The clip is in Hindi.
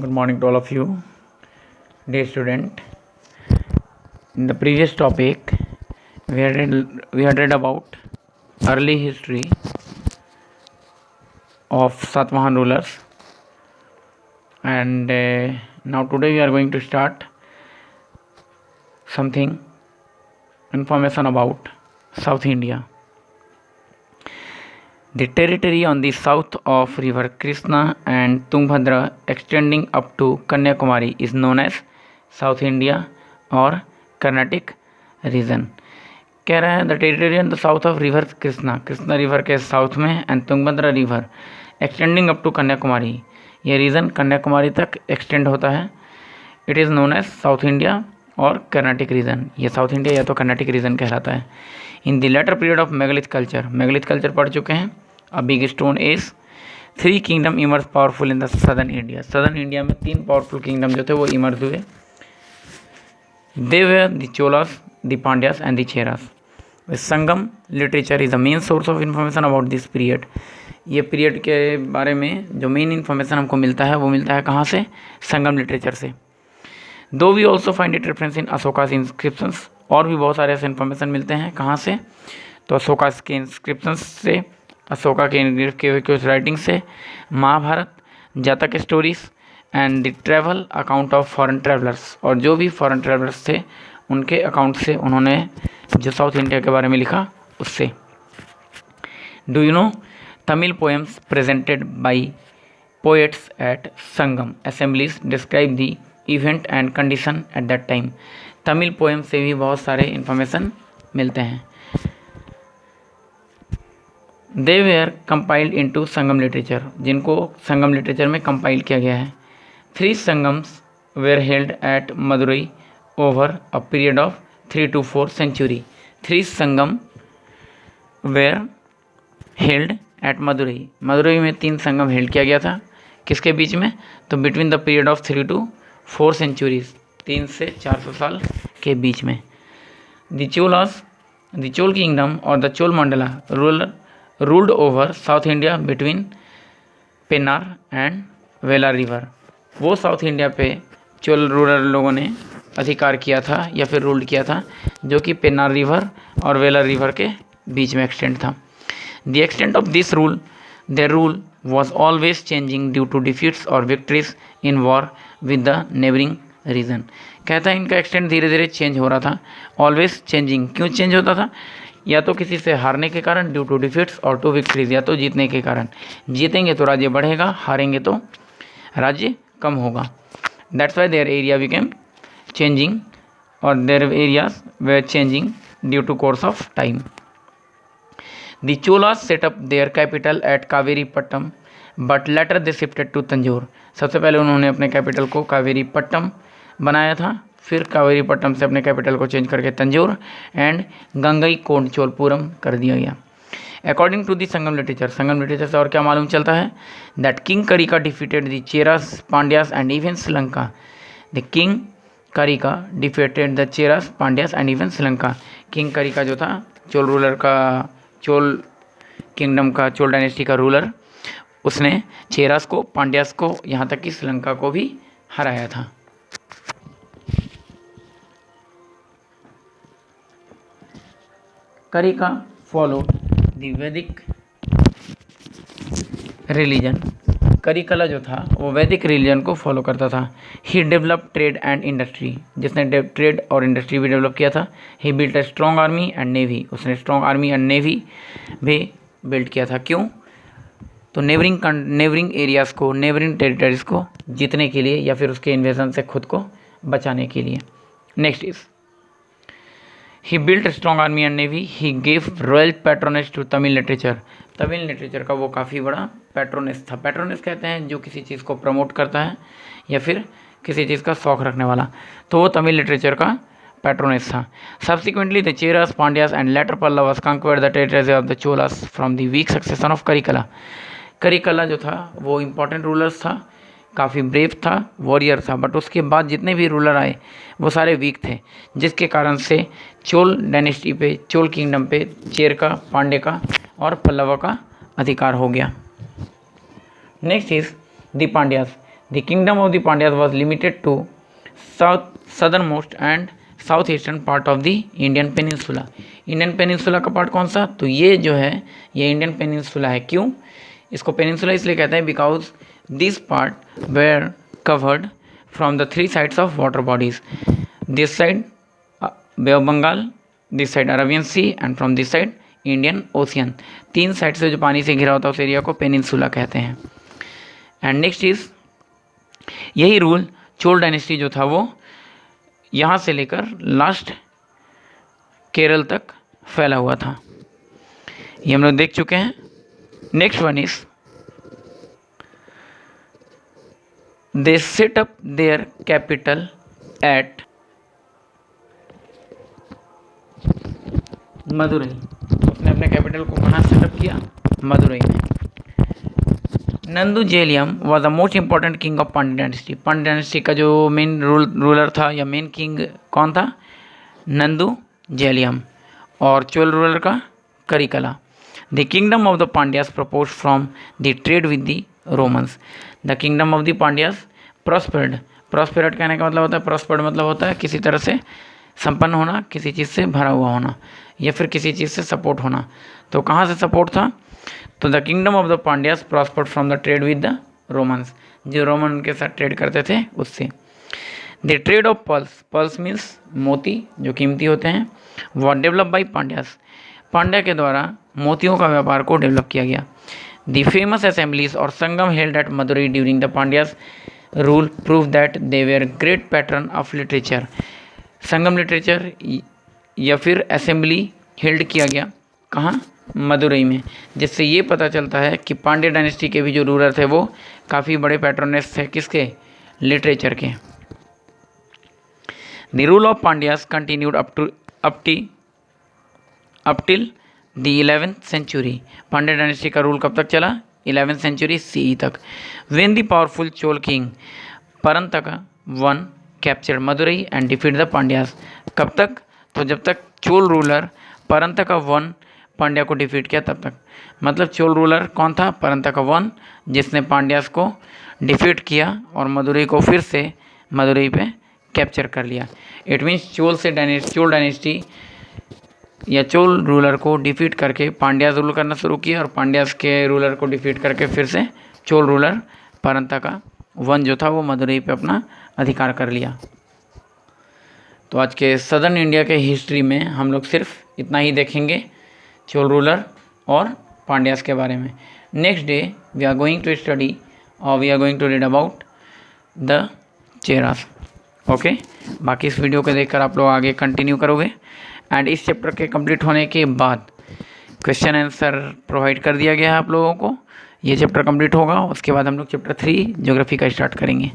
Good morning to all of you, dear student. In the previous topic, we had read about early history of Satavahan rulers, and now today we are going to start something information about South India. The territory on the south of river Krishna and Tungabhadra extending up to Kanyakumari is known as South India और कर्नाटिक रीजन. कह रहा है the territory on the south of river Krishna river के साउथ में and Tungabhadra river extending up to Kanyakumari. ये रीजन कन्याकुमारी तक एक्सटेंड होता है. It is known as South India और कर्नाटिक रीजन. ये साउथ इंडिया या तो कर्नाटिक रीजन कहलाता है. In the later period of megalith culture पढ़ चुके हैं. A big stone age 3 kingdom emerge powerful in the southern India में 3 पावरफुल किंगडम जो थे वो इमर्ज हुए. They were the Cholas, the Pandyas and the Cheras. Sangam literature is the main source of information about this period. ये पीरियड के बारे में जो मेन इन्फॉर्मेशन हमको मिलता है वो मिलता है कहाँ से? संगम लिटरेचर से. Though we also find it reference in Ashoka's inscriptions. और भी बहुत सारे ऐसे इन्फॉर्मेशन मिलते हैं कहाँ से? तो अशोकास के इंस्क्रिप्शंस से, अशोका के कुछ राइटिंग से, महाभारत, जातक stories and the travel account of foreign travellers. और जो भी फॉरेन ट्रैवलर्स थे उनके अकाउंट से उन्होंने जो साउथ इंडिया के बारे में लिखा उससे. Do you know Tamil poems presented by poets at Sangam assemblies describe the event and condition at that time. Tamil poem से भी बहुत सारे इन्फॉर्मेशन मिलते हैं. They were compiled into Sangam literature, जिनको संगम लिटरेचर में कंपाइल किया गया है. 3 Sangams were held at Madurai over a period of 3 to 4 century. 3 Sangam were held at Madurai. Madurai में 3 संगम हेल्ड किया गया था. किसके बीच में? तो between the period of 3 to 4 centuries, 3 से 400 साल के बीच में. द चोल किंगडम और the Chola Mandla ruled over south India between Pennar and Vellar river. वो साउथ इंडिया पे चोल रूरल लोगों ने अधिकार किया था या फिर रूल्ड किया था जो कि पेन्नार रिवर और वेलार रिवर के बीच में एक्सटेंड था. The extent of this rule their rule was always changing due to defeats और victories in war with the neighbouring region. कहता है इनका एक्सटेंट धीरे धीरे चेंज हो रहा था. ऑलवेज चेंजिंग, क्यों चेंज होता था? या तो किसी से हारने के कारण ड्यू टू डिफीट्स और टू विक्ट्रीज, या तो जीतने के कारण. जीतेंगे तो राज्य बढ़ेगा, हारेंगे तो राज्य कम होगा. That's why their area became changing और their areas were changing due to course of time. The Cholas set up their capital at Kaveripattam but later they shifted to Tanjore. सबसे पहले उन्होंने अपने कैपिटल को कावेरीपट्टम बनाया था, फिर कावेरीपट्टम से अपने कैपिटल को चेंज करके तंजौर एंड गंगई कोंडचोलपुरम कर दिया गया. According to the Sangam literature से और क्या मालूम चलता है? That king Karika defeated the Cheras, Pandyas and even Sri Lanka. The king Karika defeated the Cheras, Pandyas and even Sri Lanka. King Karika जो था चोल किंगडम का, चोल डायनेस्टी का रूलर, उसने चेरास को, पांड्यास को, यहाँ तक कि श्रीलंका को भी हराया था. Karika follow the Vedic religion. Karikala जो था वो वैदिक रिलीजन को फॉलो करता था. He develop trade and industry, जिसने ट्रेड और इंडस्ट्री भी डेवलप किया था. He built a strong army and navy, उसने स्ट्रॉन्ग आर्मी एंड नेवी भी बिल्ड किया था. क्यों? तो नेबरिंग एरियाज़ को, नेबरिंग टेरिटरीज़ को जीतने के लिए या फिर उसके इन्वेजन से खुद को बचाने के लिए. Next is he built strong army and navy. He gave royal patronage to Tamil literature का वो काफ़ी बड़ा पैट्रोनेज था. पैट्रोनेज कहते हैं जो किसी चीज़ को प्रमोट करता है या फिर किसी चीज़ का शौक रखने वाला, तो वो तमिल लिटरेचर का पैट्रोनेज था. Subsequently the Cheras, Pandyas and later Pallavas conquered the territories of the Cholas from the weak succession of Karikala जो था वो इम्पॉर्टेंट रूलर्स था, काफ़ी ब्रेव था, वॉरियर था, बट उसके बाद जितने भी रूलर आए वो सारे वीक थे, जिसके कारण से चोल डायनेस्टी पे, चोल किंगडम पे चेर का, पांडे का और पल्लवा का अधिकार हो गया. Next is the Pandyas. The kingdom of the Pandyas was limited to southern most and south eastern part of the Indian peninsula. Indian peninsula का पार्ट कौन सा? तो ये जो है ये इंडियन पेनिनसुला है। क्यों इसको पेनिनसुला इसलिए कहते हैं? Because this part were covered from the 3 sides of water bodies. This side Bay of Bengal, this side Arabian Sea and from this side Indian Ocean. 3 side से जो पानी से घिरा होता है उस एरिया को पेनिनसुला कहते हैं। एंड नेक्स्ट इज, यही रूल चोल डायनेस्टी जो था वो यहाँ से लेकर लास्ट केरल तक फैला हुआ था। ये हम लोग देख चुके हैं। Next one is, they set up their capital at Madurai. उसने अपने कैपिटल को कहाँ सेटअप किया? मदुरई में। Nedunjeliyan was the most important king of Pandya dynasty. Pandya dynasty का जो मेन रूलर था या मेन किंग कौन था? नंदू जेलियम। और चोल रूलर का Karikala. The kingdom of the Pandyas propose from the trade with the Romans. The kingdom of the Pandyas prospered. Prospered कहने का मतलब होता है, प्रॉस्पर्ड मतलब होता है किसी तरह से संपन्न होना, किसी चीज़ से भरा हुआ होना या फिर किसी चीज़ से सपोर्ट होना। तो कहाँ से सपोर्ट था? तो the kingdom of the Pandyas prospered from the trade with the Romans. जो रोमन के साथ ट्रेड करते थे उससे। The trade off pearls, pearls means मोती जो कीमती होते हैं, what develop by Pandyas. Pandya के द्वारा मोतियों का व्यापार को डेवलप किया गया। द फेमस असेंबलीज और Sangam held at Madurai during the Pandyas rule prove that they were great patron of literature. Sangam literature या फिर असेंबली हेल्ड किया गया कहाँ? मदुरई में, जिससे ये पता चलता है कि पांड्या डायनेस्टी के भी जो रूलर थे वो काफ़ी बड़े पैट्रोनेस थे किसके? लिटरेचर के। The rule of Pandyas continued up till the 11th century. Pandya dynasty का रूल कब तक चला? 11th सेंचुरी CE तक। When the powerful Chola king Parantaka one capture Madurai and defeat the Pandyas. कब तक? तो जब तक चोल रूलर परंतका वन पांड्या को डिफीट किया तब तक। मतलब चोल रूलर कौन था? परंतका वन, जिसने पांड्यास को डिफीट किया और मदुरई को फिर से मदुरई पे कैप्चर कर लिया। इट मीन्स चोल डायनेस्टी या चोल रूलर को डिफीट करके पांड्यास रूल करना शुरू किया और पांड्यास के रूलर को डिफीट करके फिर से चोल रूलर परंतका वन जो था वो मदुरई पे अपना अधिकार कर लिया। तो आज के सदर्न इंडिया के हिस्ट्री में हम लोग सिर्फ इतना ही देखेंगे, चोल रूलर और पांड्यास के बारे में। Next day we are going to study और we are going to read about the Cheras. Okay, बाकी इस वीडियो को देखकर आप लोग आगे कंटिन्यू करोगे। एंड इस चैप्टर के कंप्लीट होने के बाद क्वेश्चन आंसर प्रोवाइड कर दिया गया है आप लोगों को। ये चैप्टर कंप्लीट होगा, उसके बाद हम लोग चैप्टर 3 ज्योग्राफी का स्टार्ट करेंगे।